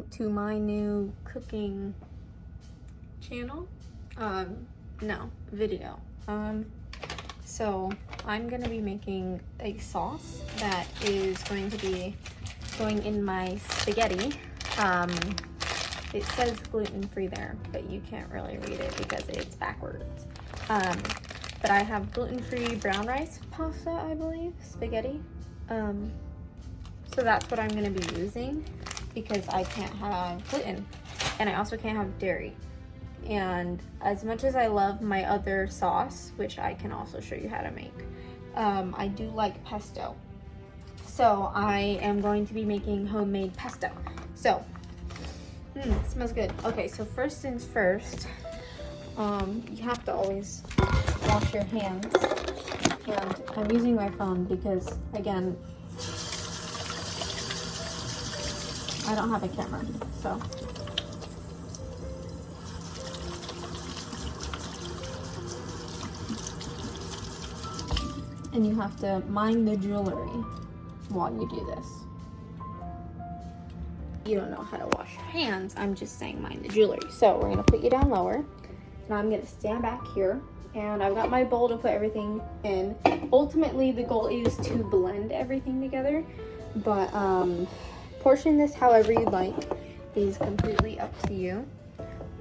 welcome to my new cooking channel. Video. So I'm gonna be making a sauce that is going to be going in my spaghetti. It says gluten-free there, but you can't really read it because it's backwards. But I have gluten-free brown rice pasta, I believe, spaghetti. So that's what I'm gonna be using because I can't have gluten, and I also can't have dairy. And as much as I love my other sauce, which I can also show you how to make, I do like pesto. So I am going to be making homemade pesto. So, it smells good. Okay, so first things first, you have to always wash your hands. And I'm using my phone because, again, I don't have a camera, so. And you have to mind the jewelry while you do this. You don't know how to wash your hands, I'm just saying mind the jewelry. So we're gonna put you down lower. Now I'm gonna stand back here, and I've got my bowl to put everything in. Ultimately, the goal is to blend everything together, but portion this however you'd like. It is completely up to you.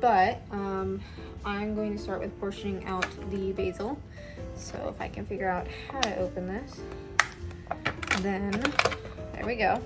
But I'm going to start with portioning out the basil. So if I can figure out how to open this, then there we go.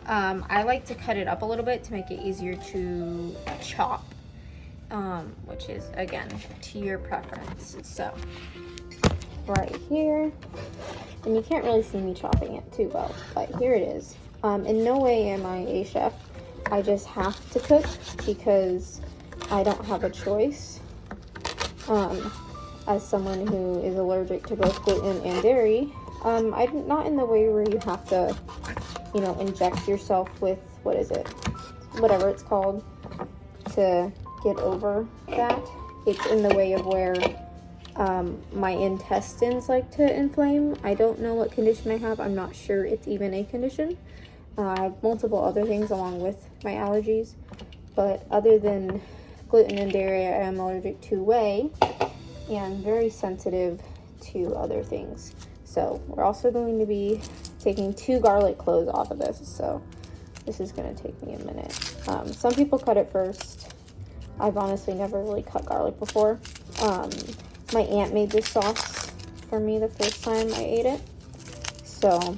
I like to cut it up a little bit to make it easier to chop, which is, again, to your preference. So right here, and you can't really see me chopping it too well, but here it is. In no way am I a chef. I just have to cook because I don't have a choice. As someone who is allergic to both gluten and dairy, I'm not in the way where you have to, you know, inject yourself with, what is it? Whatever it's called, to get over that. It's in the way of where my intestines like to inflame. I don't know what condition I have. I'm not sure it's even a condition. I have multiple other things along with my allergies, but other than gluten and dairy, I am allergic to whey and very sensitive to other things. So we're also going to be taking 2 garlic cloves off of this, so this is going to take me a minute. Some people cut it first. I've honestly never really cut garlic before. My aunt made this sauce for me the first time I ate it, so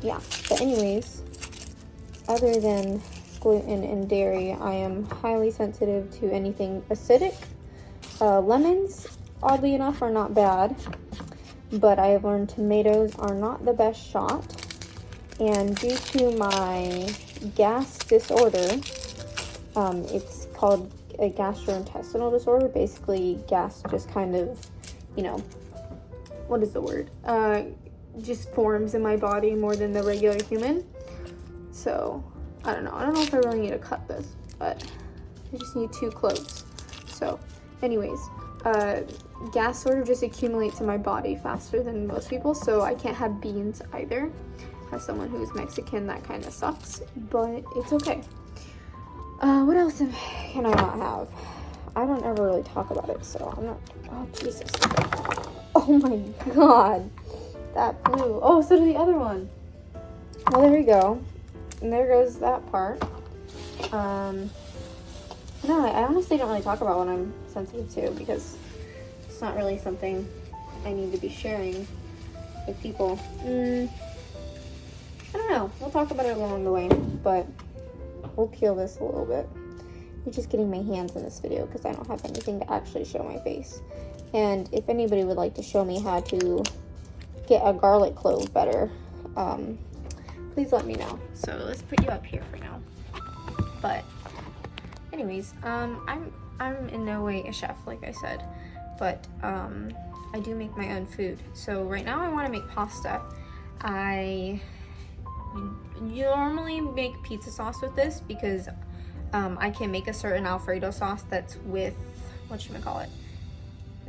yeah. But anyways, other than gluten and dairy, I am highly sensitive to anything acidic. Lemons, oddly enough, are not bad, but I have learned tomatoes are not the best shot. And due to my gas disorder, it's called a gastrointestinal disorder. Basically, gas just kind of, you know, what is the word? Just forms in my body more than the regular human. So I don't know if I really need to cut this, but I just need 2 cloves. So anyways, gas sort of just accumulates in my body faster than most people, so I can't have beans either. As someone who's Mexican, that kind of sucks, but it's okay. What else can I not have? I don't ever really talk about it, so I'm not. Oh Jesus! Oh my God, that flew. Oh, so did the other one. Well, there we go. And there goes that part. No, I honestly don't really talk about what I'm sensitive to because it's not really something I need to be sharing with people. I don't know. We'll talk about it along the way, but we'll peel this a little bit. You're just getting my hands in this video because I don't have anything to actually show my face. And if anybody would like to show me how to get a garlic clove better, please let me know. So let's put you up here for now. But anyways, I'm in no way a chef, like I said, but I do make my own food. So right now I want to make pasta. I normally make pizza sauce with this because I can make a certain Alfredo sauce that's with, whatchamacallit,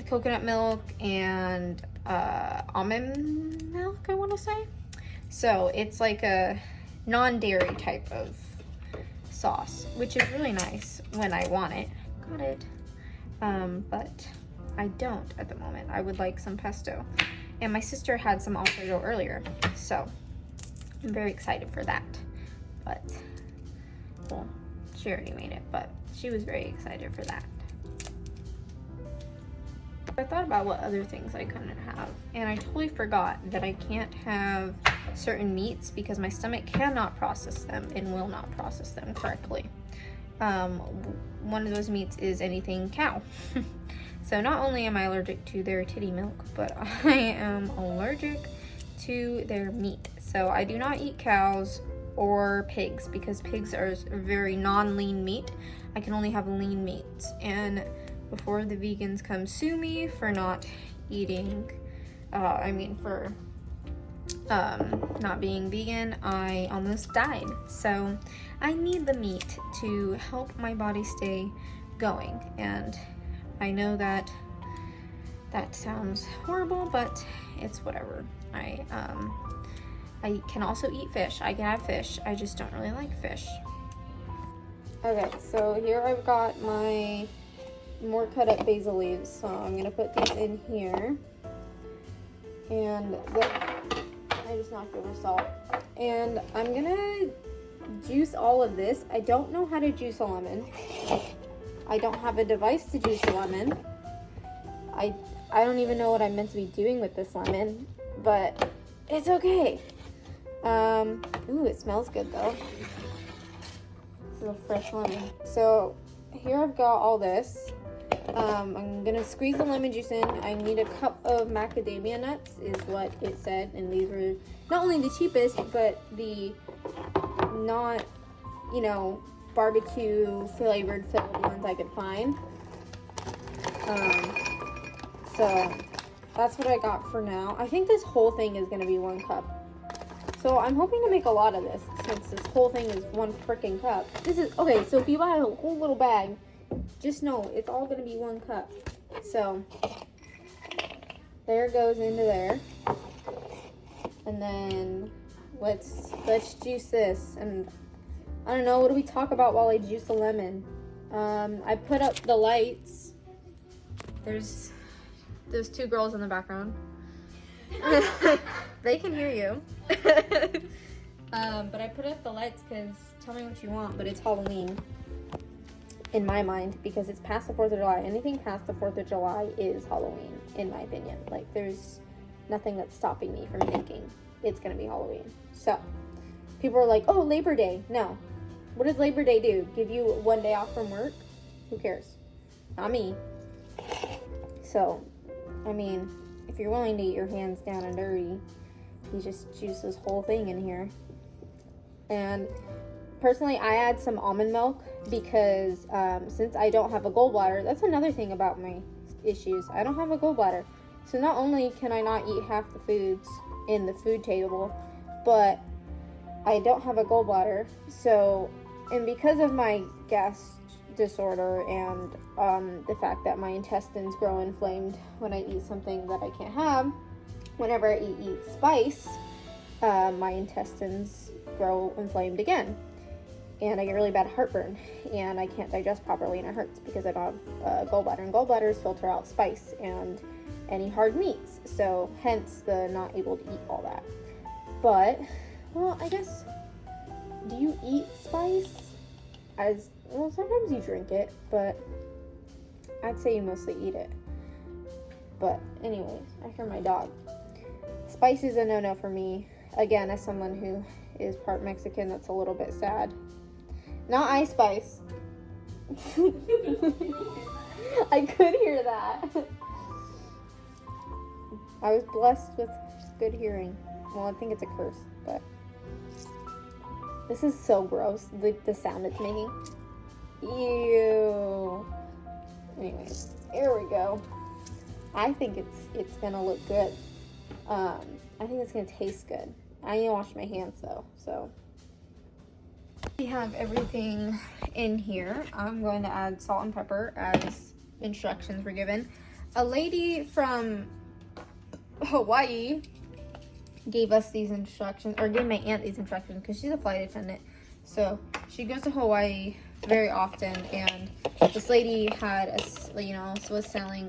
coconut milk and almond milk, I want to say. So it's like a non-dairy type of sauce, which is really nice when I want it. Got it. But I don't at the moment. I would like some pesto. And my sister had some Alfredo earlier, so I'm very excited for that. But, well, she already made it, but she was very excited for that. I thought about what other things I couldn't have, and I totally forgot that I can't have certain meats because my stomach cannot process them and will not process them correctly. One of those meats is anything cow. So not only am I allergic to their titty milk, but I am allergic to their meat. So I do not eat cows or pigs because pigs are very non-lean meat. I can only have lean meats. And before the vegans come sue me for not eating, for not being vegan, I almost died. So I need the meat to help my body stay going. And I know that sounds horrible, but it's whatever. I can also eat fish. I can have fish. I just don't really like fish. Okay, so here I've got my more cut up basil leaves. So I'm gonna put these in here. And I just knocked over salt. And I'm gonna juice all of this. I don't know how to juice a lemon. I don't have a device to juice a lemon. I don't even know what I'm meant to be doing with this lemon, but it's okay. Ooh, it smells good though. This is a fresh lemon. So here I've got all this. I'm gonna squeeze the lemon juice in. I need a cup of macadamia nuts is what it said, and these were not only the cheapest, but the not, barbecue flavored filled ones I could find. So that's what I got for now. I think this whole thing is gonna be 1 cup. So I'm hoping to make a lot of this since this whole thing is 1 freaking cup. This is, okay, so if you buy a whole little bag, just know it's all gonna be 1 cup. So there goes into there. And then let's juice this. And I don't know, what do we talk about while I juice a lemon? I put up the lights. There's 2 girls in the background. They can hear you. But I put up the lights because, tell me what you want, but it's Halloween in my mind because it's past the 4th of July. Anything past the 4th of July is Halloween, in my opinion. Like, there's nothing that's stopping me from thinking it's gonna be Halloween. So people are like, oh, Labor Day. No. What does Labor Day do? Give you 1 day off from work? Who cares? Not me. So, I mean, if you're willing to get your hands down and dirty, you just juice this whole thing in here. And personally, I add some almond milk because since I don't have a gallbladder, that's another thing about my issues. I don't have a gallbladder. So not only can I not eat half the foods in the food table, but I don't have a gallbladder. So, and because of my gas disorder and the fact that my intestines grow inflamed when I eat something that I can't have, whenever I eat spice, my intestines grow inflamed again. And I get really bad heartburn, and I can't digest properly, and it hurts because I don't have a gallbladder. And gallbladders filter out spice and any hard meats, so hence the not able to eat all that. But, well, I guess, do you eat spice? Well, sometimes you drink it, but I'd say you mostly eat it. But anyways, I hear my dog. Spice is a no-no for me. Again, as someone who is part Mexican, that's a little bit sad. Not Ice Spice. I could hear that. I was blessed with good hearing. Well, I think it's a curse, but this is so gross. The sound it's making. Ew. Anyways, here we go. I think it's gonna look good. I think it's gonna taste good. I need to wash my hands though, so. We have everything in here. I'm going to add salt and pepper as instructions were given. A lady from Hawaii gave us these instructions, or gave my aunt these instructions because she's a flight attendant. So she goes to Hawaii very often, and this lady had was selling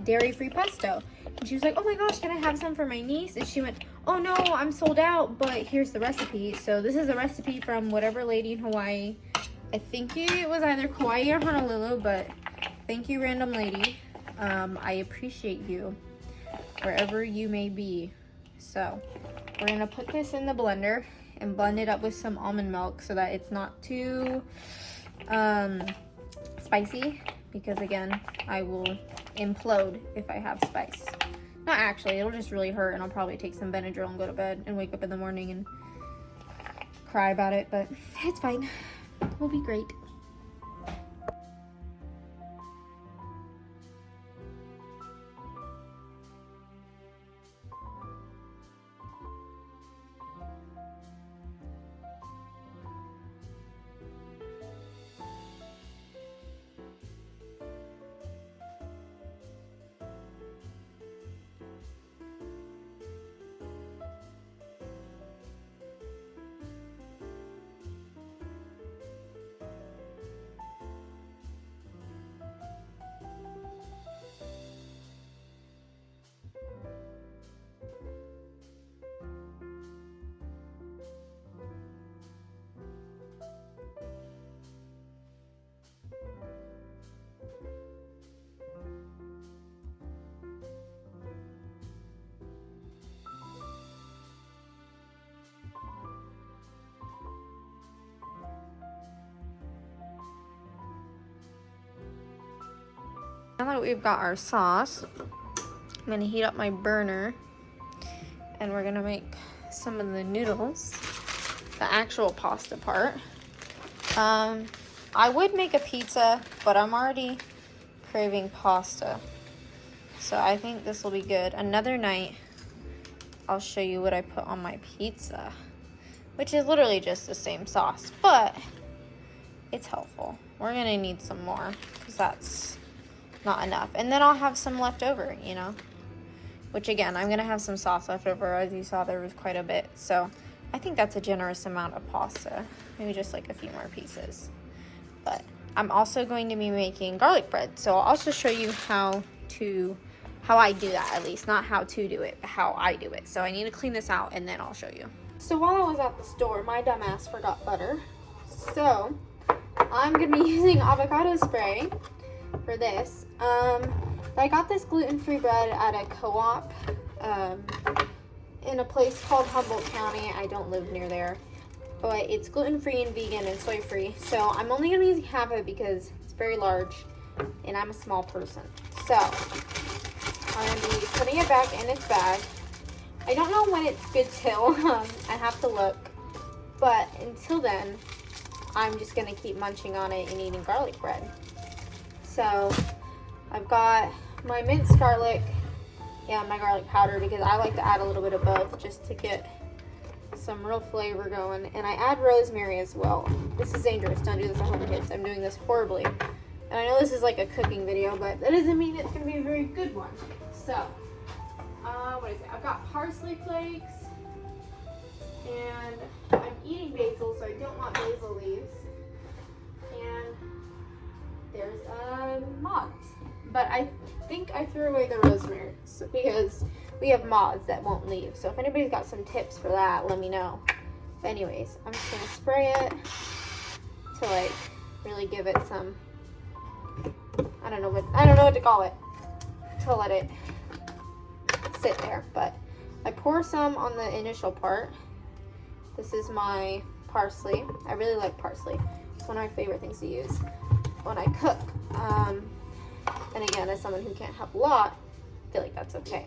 dairy-free pesto, and she was like, oh my gosh, can I have some for my niece? And she went, oh no, I'm sold out, but here's the recipe. So this is a recipe from whatever lady in Hawaii. I think it was either Kauai or Honolulu, but thank you, random lady. I appreciate you wherever you may be. So we're gonna put this in the blender and blend it up with some almond milk so that it's not too spicy, because again, I will implode if I have spice. Not actually, it'll just really hurt, and I'll probably take some Benadryl and go to bed and wake up in the morning and cry about it, but it's fine. We'll be great. Now that we've got our sauce, I'm gonna heat up my burner, and we're gonna make some of the noodles, the actual pasta part. I would make a pizza, but I'm already craving pasta, so I think this will be good. Another night, I'll show you what I put on my pizza, which is literally just the same sauce, but it's helpful. We're gonna need some more, because that's not enough. And then I'll have some left over, you know, which again, I'm gonna have some sauce left over. As you saw, there was quite a bit, so I think that's a generous amount of pasta, maybe just like a few more pieces. But I'm also going to be making garlic bread, so I'll also show you how I do that, at least not how to do it, but how I do it. So I need to clean this out, and then I'll show you. So while I was at the store, my dumbass forgot butter, so I'm gonna be using avocado spray for this. I got this gluten-free bread at a co-op in a place called Humboldt County. I don't live near there, but it's gluten-free and vegan and soy-free. So I'm only gonna be using half of it because it's very large and I'm a small person. So I'm gonna be putting it back in its bag. I don't know when it's good till. I have to look, but until then, I'm just gonna keep munching on it and eating garlic bread. So I've got my minced garlic and my garlic powder, because I like to add a little bit of both just to get some real flavor going. And I add rosemary as well. This is dangerous. Don't do this at home, kids. I'm doing this horribly. And I know this is like a cooking video, but that doesn't mean it's going to be a very good one. So, what is it? I've got parsley flakes. And I'm eating basil, so I don't want basil leaves. And there's moths, but I think I threw away the rosemary because we have moths that won't leave. So if anybody's got some tips for that, let me know. But anyways, I'm just gonna spray it to like really give it some, I don't know what to call it, to let it sit there. But I pour some on the initial part. This is my parsley. I really like parsley. It's one of my favorite things to use when I cook. And again, as someone who can't have a lot, I feel like that's okay.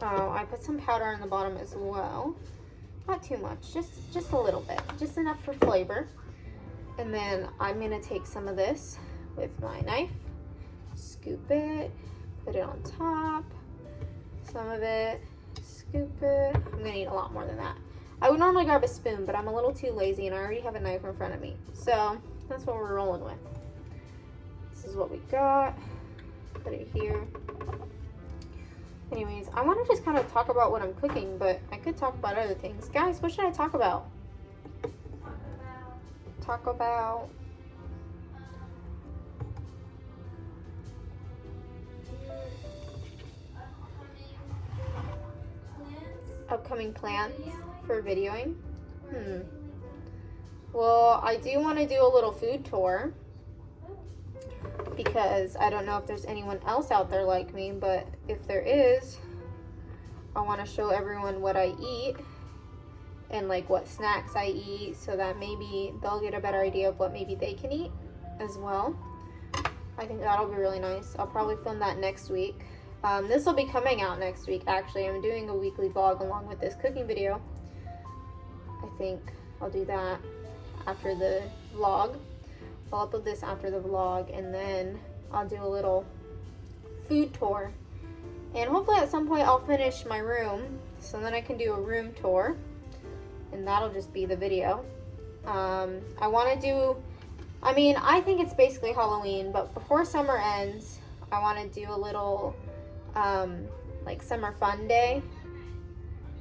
I put some powder on the bottom as well. Not too much, just a little bit, just enough for flavor. And then I'm gonna take some of this with my knife, scoop it, put it on top, some of it, scoop it. I'm gonna eat a lot more than that. I would normally grab a spoon, but I'm a little too lazy and I already have a knife in front of me. So that's what we're rolling with. This is what we got. Put it here. Anyways, I want to just kind of talk about what I'm cooking, but I could talk about other things. Guys, what should I talk about? talk about. Upcoming plans for videoing. Well, I do want to do a little food tour because I don't know if there's anyone else out there like me, but if there is, I want to show everyone what I eat and like what snacks I eat so that maybe they'll get a better idea of what maybe they can eat as well. I think that'll be really nice. I'll probably film that next week. This will be coming out next week, actually. I'm doing a weekly vlog along with this cooking video. I think I'll do that after the vlog. I'll upload this after the vlog, and then I'll do a little food tour. And hopefully at some point I'll finish my room, so then I can do a room tour, and that'll just be the video. I want to do, I think it's basically Halloween, but before summer ends, I want to do a little like summer fun day,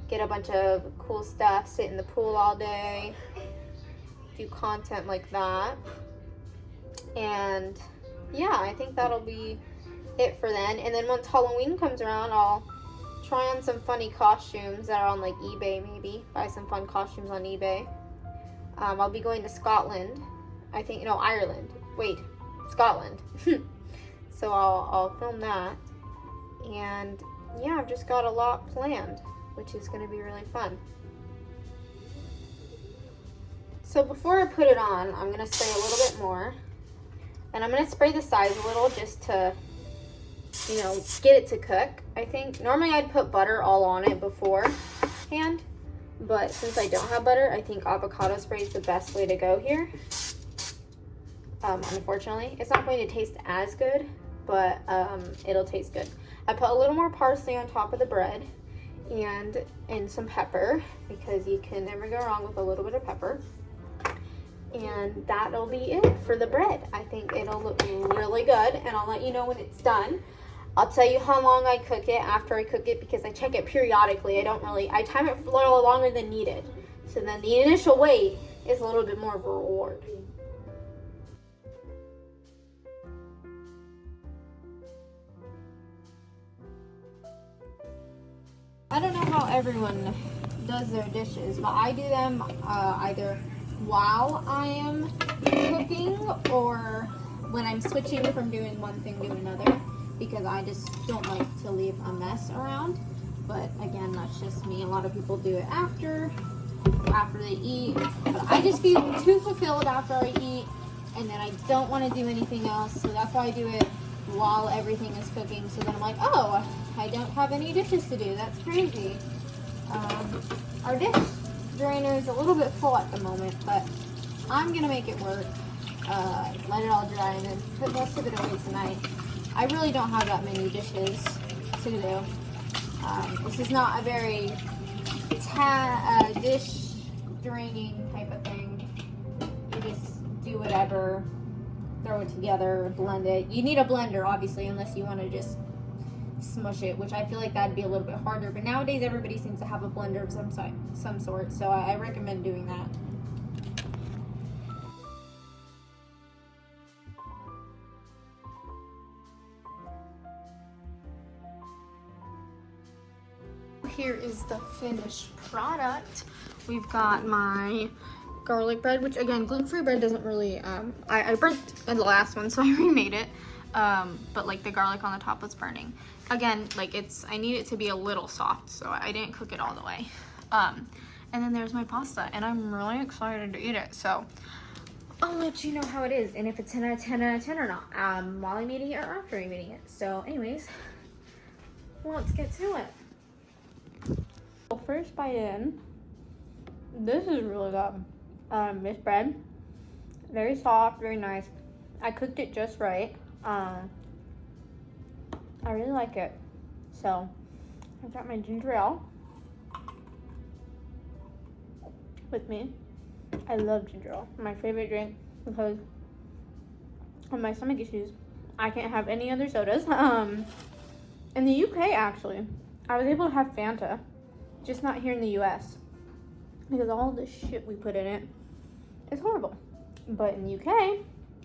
get a bunch of cool stuff, sit in the pool all day, do content like that. And yeah, I think that'll be it for then. And then once Halloween comes around, I'll try on some funny costumes that are on like eBay, maybe buy some fun costumes on eBay. I'll be going to Scotland, Ireland, Scotland. So I'll film that. And yeah, I've just got a lot planned, which is going to be really fun. So before I put it on, I'm going to spray a little bit more. And I'm going to spray the sides a little just to, get it to cook. I think normally I'd put butter all on it beforehand, but since I don't have butter, I think avocado spray is the best way to go here. Unfortunately, it's not going to taste as good, but it'll taste good. I put a little more parsley on top of the bread and some pepper, because you can never go wrong with a little bit of pepper. And that'll be it for the bread. I think it'll look really good, and I'll let you know when it's done. I'll tell you how long I cook it after I cook it, because I check it periodically. I time it for a little longer than needed. So then the initial wait is a little bit more of a reward. I don't know how everyone does their dishes, but I do them either while I am cooking or when I'm switching from doing one thing to another, because I just don't like to leave a mess around. But again, that's just me. A lot of people do it after they eat, but I just feel too fulfilled after I eat, and then I don't want to do anything else, so that's why I do it while everything is cooking. So then I'm like, oh, I don't have any dishes to do. That's crazy. Our dish drainer is a little bit full at the moment, but I'm gonna make it work. Let it all dry and then put most of it away tonight. I really don't have that many dishes to do. This is not a very dish draining type of thing. You just do whatever, throw it together, blend it. You need a blender, obviously, unless you want to just smush it, which I feel like that'd be a little bit harder. But nowadays, everybody seems to have a blender of some sort, so I recommend doing that. Here is the finished product. We've got my garlic bread, which again, gluten-free bread doesn't really, I burnt the last one, so I remade it. But like the garlic on the top was burning. Again, like I need it to be a little soft, so I didn't cook it all the way. And then there's my pasta, and I'm really excited to eat it. So I'll let you know how it is, and if it's 10 out of 10 out of 10 or not, while I'm eating it or after I'm eating it. So anyways, let's get to it. Well, first bite in. This is really good. This bread, very soft, very nice. I cooked it just right. I really like it. So I've got my ginger ale with me. I love ginger ale, my favorite drink, because of my stomach issues. I can't have any other sodas. In the UK, actually, I was able to have Fanta, just not here in the US, because all the shit we put in it is horrible. but in UK,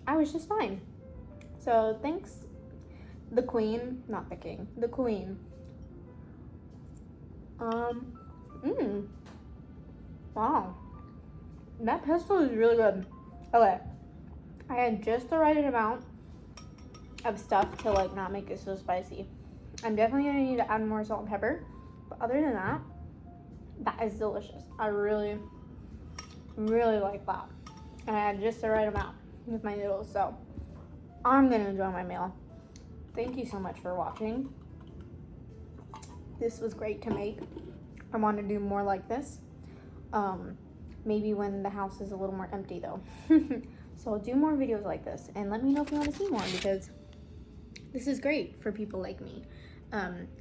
I was just fine. So thanks, the queen, not the king, the queen. Wow, that pesto is really good. Okay, I had just the right amount of stuff to like not make it so spicy. I'm definitely gonna need to add more salt and pepper, but other than that, that is delicious. I really, really like that. And I had just the right amount with my noodles, so I'm gonna enjoy my meal. Thank you so much for watching. This was great to make. I want to do more like this. Maybe when the house is a little more empty though. So I'll do more videos like this, and let me know if you want to see more, because this is great for people like me.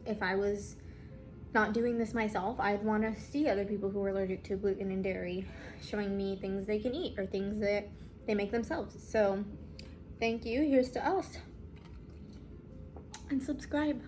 If I was not doing this myself, I'd want to see other people who are allergic to gluten and dairy showing me things they can eat or things that they make themselves. So thank you. Here's to us. And subscribe.